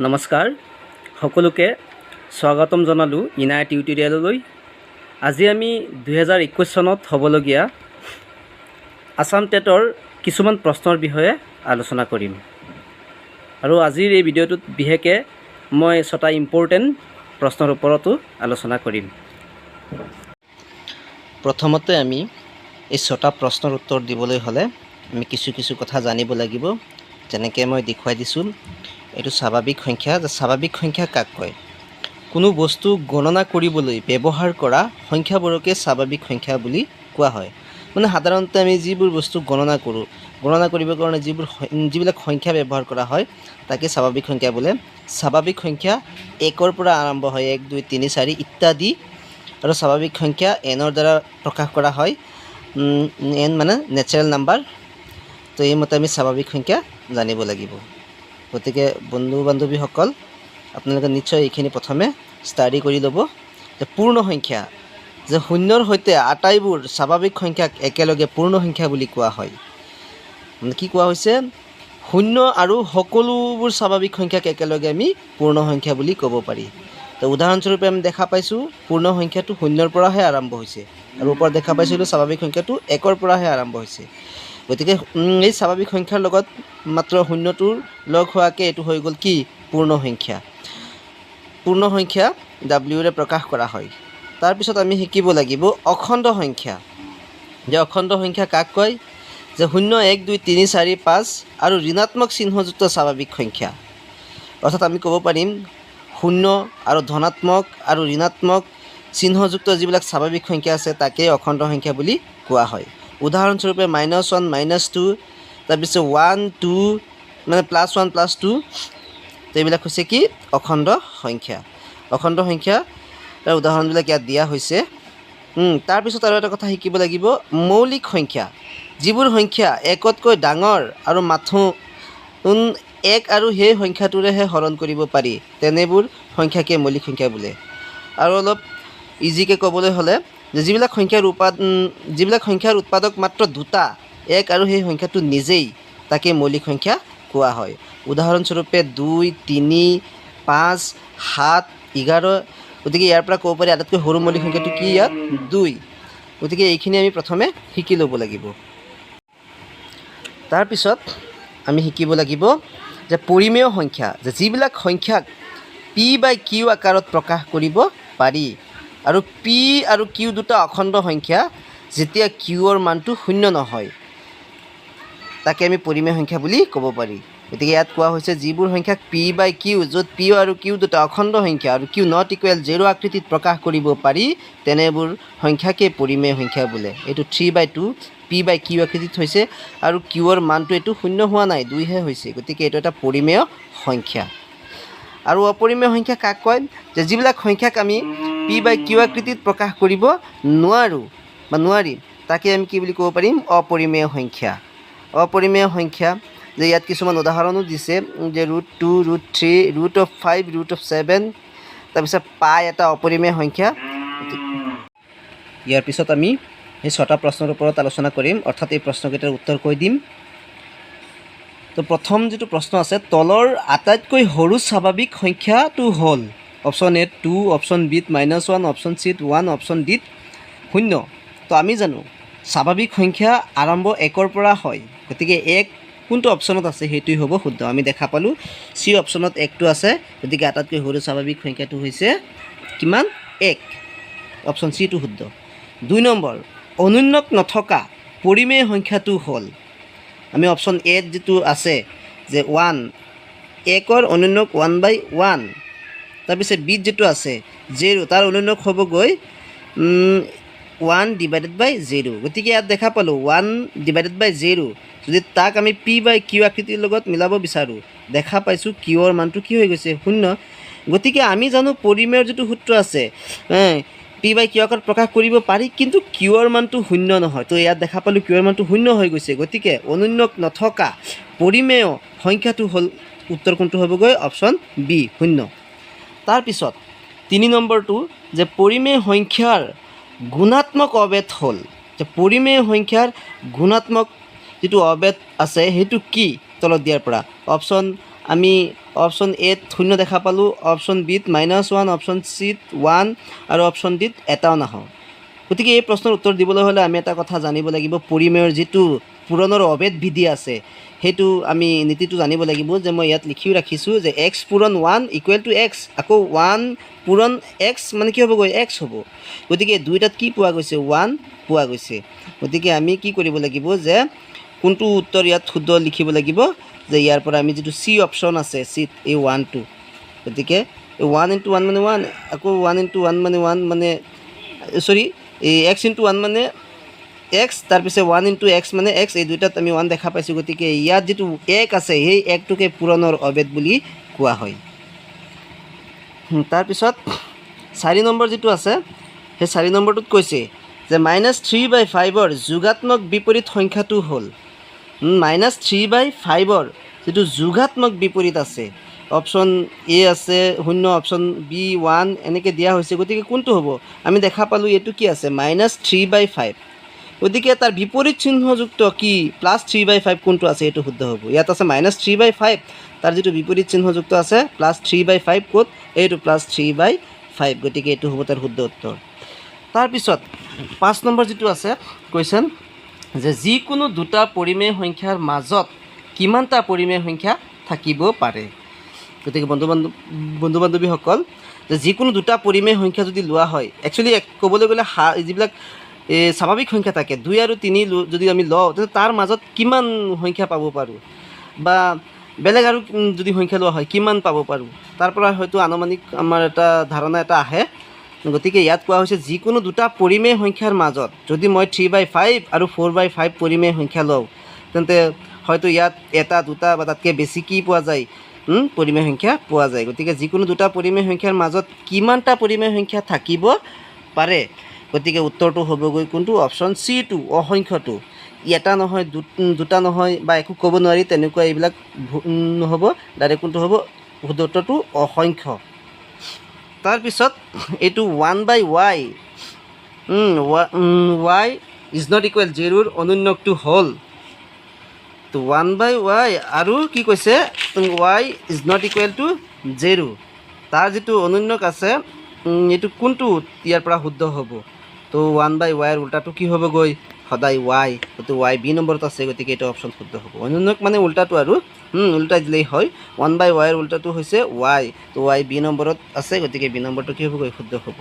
নমস্কাৰ সকলোকে স্বাগতম জনালোঁ ইনায়া টিউটোৰিয়েললৈ। আজি আমি 2021 চনত হ'বলগীয়া আসাম টেটৰ কিছুমান প্ৰশ্নৰ বিষয়ে আলোচনা কৰিম আৰু আজিৰ এই ভিডিঅ'টোত বিশেষকৈ মই 6টা ইম্পৰ্টেণ্ট প্ৰশ্নৰ ওপৰতো আলোচনা কৰিম। প্ৰথমতে আমি এই 6টা প্ৰশ্নৰ উত্তৰ দিবলৈ হ'লে আমি কিছু কথা জানিব লাগিব। যেনেকৈ মই দেখুৱাই দিছোঁ, এইটো স্বাভাৱিক সংখ্যা। যে স্বাভাৱিক সংখ্যা কাক কয়? কোনো বস্তু গণনা কৰিবলৈ ব্যৱহাৰ কৰা সংখ্যাবোৰকে স্বাভাৱিক সংখ্যা বুলি কোৱা হয়। মানে সাধাৰণতে আমি যিবোৰ বস্তু গণনা কৰোঁ, গণনা কৰিবৰ কাৰণে যিবিলাক সংখ্যা ব্যৱহাৰ কৰা হয় তাকে স্বাভাৱিক সংখ্যা বোলে। স্বাভাৱিক সংখ্যা 1ৰ পৰা আৰম্ভ হয়, 1 2 3 4 ইত্যাদি। আৰু স্বাভাৱিক সংখ্যা nৰ দ্বাৰা প্ৰকাশ কৰা হয়। n মানে নেচাৰেল নাম্বাৰ। তো এইমতে আমি স্বাভাৱিক সংখ্যা জানিব লাগিব। গতিকে বন্ধু বান্ধৱীসকল, আপোনালোকে নিশ্চয় এইখিনি প্ৰথমে ষ্টাডি কৰি ল'ব। যে পূৰ্ণ সংখ্যা, যে শূন্যৰ সৈতে আটাইবোৰ স্বাভাৱিক সংখ্যাক একেলগে পূৰ্ণ সংখ্যা বুলি কোৱা হয়। মানে কি কোৱা হৈছে? শূন্য আৰু সকলোবোৰ স্বাভাৱিক সংখ্যাক একেলগে আমি পূৰ্ণ সংখ্যা বুলি ক'ব পাৰি। তো উদাহৰণস্বৰূপে আমি দেখা পাইছোঁ পূৰ্ণ সংখ্যাটো শূন্যৰ পৰাহে আৰম্ভ হৈছে, আৰু ওপৰত দেখা পাইছিলোঁ স্বাভাৱিক সংখ্যাটো 1ৰ পৰাহে আৰম্ভ হৈছে। গতিকে এই স্বাভাৱিক সংখ্যাৰ লগত মাত্ৰ শূন্যটোৰ লগ হোৱাকৈ এইটো হৈ গ'ল কি? পূৰ্ণ সংখ্যা। পূৰ্ণ সংখ্যা W-ৰে প্ৰকাশ কৰা হয়। তাৰপিছত আমি শিকিব লাগিব অখণ্ড সংখ্যা। যে অখণ্ড সংখ্যা কাক কয়? যে 0 1 2 3 4 5 আৰু ঋণাত্মক চিহ্নযুক্ত স্বাভাৱিক সংখ্যা। অৰ্থাৎ আমি ক'ব পাৰিম 0 আৰু ধনাত্মক আৰু ঋণাত্মক চিহ্নযুক্ত যিবিলাক স্বাভাৱিক সংখ্যা আছে তাকে অখণ্ড সংখ্যা বুলি কোৱা হয়। উদাহৰণস্বৰূপে -1 -2, তাৰপিছত 1 2 মানে +1 +2, তো এইবিলাক হৈছে কি? অখণ্ড সংখ্যা। অখণ্ড সংখ্যা তাৰ উদাহৰণবিলাক ইয়াত দিয়া হৈছে। তাৰপিছত আৰু এটা কথা শিকিব লাগিব মৌলিক সংখ্যা। যিবোৰ সংখ্যা 1তকৈ ডাঙৰ আৰু মাথোন 1 আৰু সেই সংখ্যাটোৰেহে হৰণ কৰিব পাৰি, তেনেবোৰ সংখ্যাকে মৌলিক সংখ্যা বোলে। আৰু অলপ ইজিকৈ ক'বলৈ হ'লে যে যিবিলাক সংখ্যাৰ উৎপাদক মাত্ৰ 2টা, 1 আৰু সেই সংখ্যাটো নিজেই, তাকে মৌলিক সংখ্যা কোৱা হয়। উদাহৰণস্বৰূপে 2 3 5 7 11। গতিকে ইয়াৰ পৰা ক'ব পাৰি আটাইতকৈ সৰু মৌলিক সংখ্যাটো কি? ইয়াত 2। গতিকে এইখিনি আমি প্ৰথমে শিকি ল'ব লাগিব। তাৰপিছত আমি শিকিব লাগিব যে পৰিমেয় সংখ্যা। যে যিবিলাক সংখ্যাক p/q আকাৰত প্ৰকাশ কৰিব পাৰি, আৰু p আৰু q দুটা অখণ্ড সংখ্যা, যেতিয়া qৰ মানটো 0 নহয়, তাকে আমি পৰিমেয় সংখ্যা বুলি ক'ব পাৰি। গতিকে ইয়াত কোৱা হৈছে যিবোৰ সংখ্যাক p/q, য'ত p আৰু q দুটা অখণ্ড সংখ্যা আৰু q ≠ 0 আকৃতিত প্ৰকাশ কৰিব পাৰি, তেনেবোৰ সংখ্যাকে পৰিমেয় সংখ্যা বোলে। এইটো 3/2 p/q আকৃতিত হৈছে, আৰু qৰ মানটো এইটো 0 হোৱা নাই, 2হে হৈছে। গতিকে এইটো এটা পৰিমেয় সংখ্যা। আৰু অপৰিমেয় সংখ্যা কাক কয়? যে যিবিলাক সংখ্যাক আমি p/q আকৃতিত প্ৰকাশ কৰিব নোৱাৰোঁ বা নোৱাৰিম, তাকে আমি কি বুলি ক'ব পাৰিম? অপৰিমেয় সংখ্যা। অপৰিমেয় সংখ্যা, যে ইয়াত কিছুমান উদাহৰণো দিছে, যে √2 √3 √5 √7। তাৰপিছত পাই এটা অপৰিমেয় সংখ্যা। ইয়াৰ পিছত আমি সেই 6টা প্ৰশ্নৰ ওপৰত আলোচনা কৰিম, অৰ্থাৎ এই প্ৰশ্নকেইটাৰ উত্তৰ কৈ দিম। তো প্ৰথম যিটো প্ৰশ্ন আছে, তলৰ আটাইতকৈ সৰু স্বাভাৱিক সংখ্যাটো হ'ল অপশ্যন এ 2, অপশ্যন বিত -1, অপশ্যন চিত 1, অপশ্যন ডিত 0। তো আমি জানো স্বাভাৱিক সংখ্যা আৰম্ভ 1ৰ পৰা হয়। গতিকে 1 কোনটো অপশ্যনত আছে সেইটোৱে হ'ব শুদ্ধ। আমি দেখা পালোঁ চি অপশ্যনত 1টো আছে। গতিকে আটাইতকৈ সৰু স্বাভাৱিক সংখ্যাটো হৈছে কিমান? 1। অপশ্যন চিটো শুদ্ধ। 2 নম্বৰ, অনুন্নত নথকা পৰিমেয় সংখ্যাটো হ'ল, আমি অপশ্যন এত যিটো আছে যে 1, 1ৰ অনুন্নত 1/1। তাৰপিছত বিত যিটো আছে 0, তাৰ অনুন্নত হ'বগৈ 1/0। গতিকে ইয়াত দেখা পালোঁ 1/0। যদি তাক আমি p/q আকৃতিৰ লগত মিলাব বিচাৰোঁ, দেখা পাইছোঁ qৰ মানটো কি হৈ গৈছে? 0। গতিকে আমি জানো পৰিমেয়ৰ যিটো সূত্ৰ আছে, p/q আকাৰত প্ৰকাশ কৰিব পাৰি, কিন্তু qৰ মানটো 0 নহয়। তো ইয়াত দেখা পালোঁ qৰ মানটো 0 হৈ গৈছে। গতিকে অনুন্নত নথকা পৰিমেয় সংখ্যাটো হ'ল, উত্তৰ কোনটো হ'বগৈ? Option B, 0। তাৰপিছত 3 নম্বৰটো, যে পৰিমেয় সংখ্যাৰ গুণাত্মক অবেদ হ'ল। যে পৰিমেয় সংখ্যাৰ গুণাত্মক যিটো অবেদ আছে সেইটো কি? তলত দিয়াৰ পৰা অপশ্যন আমি অপশ্যন এত 0 দেখা পালোঁ, অপশ্যন বিত -1, অপশ্যন চিত 1 আৰু অপশ্যন ডিত এটাও নাহক। গতিকে এই প্ৰশ্নৰ উত্তৰ দিবলৈ হ'লে আমি এটা কথা জানিব লাগিব, পৰিমেয়ৰ যিটো পূৰণৰ অভেদ বিধি আছে সেইটো আমি নীতিটো জানিব লাগিব, যে মই ইয়াত লিখিও ৰাখিছোঁ যে x পূৰণ 1 ইকুৱেল টু x, আকৌ 1 পূৰণ x মানে কি হ'বগৈ x হ'ব। গতিকে দুইটাত কি পোৱা গৈছে 1 পোৱা গৈছে। গতিকে আমি কি কৰিব লাগিব যে কোনটো উত্তৰ ইয়াত শুদ্ধ লিখিব লাগিব, যে ইয়াৰ পৰা আমি যিটো চি অপশ্যন আছে চিত এই 1টো, গতিকে 1 × 1 মানে 1, আকৌ 1 × 1 মানে 1 মানে চৰি এই x × 1 মানে x, তাৰপিছত 1 × x মানে x, এই দুইটাত আমি 1 দেখা পাইছোঁ। গতিকে ইয়াত যিটো এক আছে সেই একটোকে পূৰণৰ অভেদ বুলি কোৱা হয়। তাৰপিছত 4 নম্বৰ যিটো আছে সেই 4 নম্বৰটোত কৈছে যে -3/5ৰ যোগাত্মক বিপৰীত সংখ্যাটো হ'ল -3/5ৰ যিটো যোগাত্মক বিপৰীত আছে, অপশ্যন এ আছে 0, অপশ্যন বি 1 এনেকৈ দিয়া হৈছে। গতিকে কোনটো হ'ব? আমি দেখা পালোঁ এইটো কি আছে -3/5, গতিকে তাৰ বিপৰীত চিহ্নযুক্ত কি +3/5 কোনটো আছে এইটো শুদ্ধ হ'ব। ইয়াত আছে -3/5, তাৰ যিটো বিপৰীত চিহ্নযুক্ত আছে +3/5 ক'ত, এইটো +3/5, গতিকে এইটো হ'ব তাৰ শুদ্ধ উত্তৰ। তাৰপিছত 5 নম্বৰ যিটো আছে কুৱেশ্যন, যে যিকোনো দুটা পৰিমেয় সংখ্যাৰ মাজত কিমানটা পৰিমেয় সংখ্যা থাকিব পাৰে। গতিকে বন্ধু বান্ধৱীসকল, যে যিকোনো দুটা পৰিমেয় সংখ্যা যদি লোৱা হয়, একচুৱেলি ক'বলৈ গ'লে যিবিলাক স্বাভাৱিক সংখ্যা থাকে 2 আৰু 3 যদি আমি লওঁ, তেতিয়া তাৰ মাজত কিমান সংখ্যা পাব পাৰোঁ, বা বেলেগ আৰু যদি সংখ্যা লোৱা হয় কিমান পাব পাৰোঁ, তাৰ পৰা হয়তো আনুমানিক আমাৰ এটা ধাৰণা এটা আহে। গতিকে ইয়াত কোৱা হৈছে যিকোনো দুটা পৰিমেয় সংখ্যাৰ মাজত যদি মই 3/5 আৰু 4/5 পৰিমেয় সংখ্যা লওঁ, তেন্তে হয়তো ইয়াত এটা দুটা বা তাতকৈ বেছি কি পোৱা যায়, পৰিমেয় সংখ্যা পোৱা যায়। গতিকে যিকোনো দুটা পৰিমেয় সংখ্যাৰ মাজত কিমানটা পৰিমেয় সংখ্যা থাকিব পাৰে, গতিকে উত্তৰটো হ'বগৈ কোনটো, অপশ্যন চিটো, অসংখ্যটো। এটা নহয়, দুটা নহয়, বা একো ক'ব নোৱাৰি তেনেকুৱা এইবিলাক নহ'ব, ডাইৰেক্ট কোনটো হ'ব, শুদ্ধ উত্তৰটো অসংখ্য। তাৰপিছত এইটো 1/y, y is not equal 0ৰ অনুন্নকটো হ'ল, তো 1/y আৰু কি কৈছে, y is not equal to 0, তাৰ যিটো অনুন্নক আছে এইটো কোনটো ইয়াৰ পৰা শুদ্ধ হ'ব। তো 1/y উল্টাটো কি হ'বগৈ, সদায় y, তো y বি নম্বৰত আছে, গতিকে এইটো অপশ্যন শুদ্ধ হ'ব। অনুন্নক মানে উল্টাটো আৰু উল্টাই দিলেই হয়, 1/y উল্টাটো হৈছে y, তো y বি নম্বৰত আছে, গতিকে বি নম্বৰটো কি হ'বগৈ, শুদ্ধ হ'ব।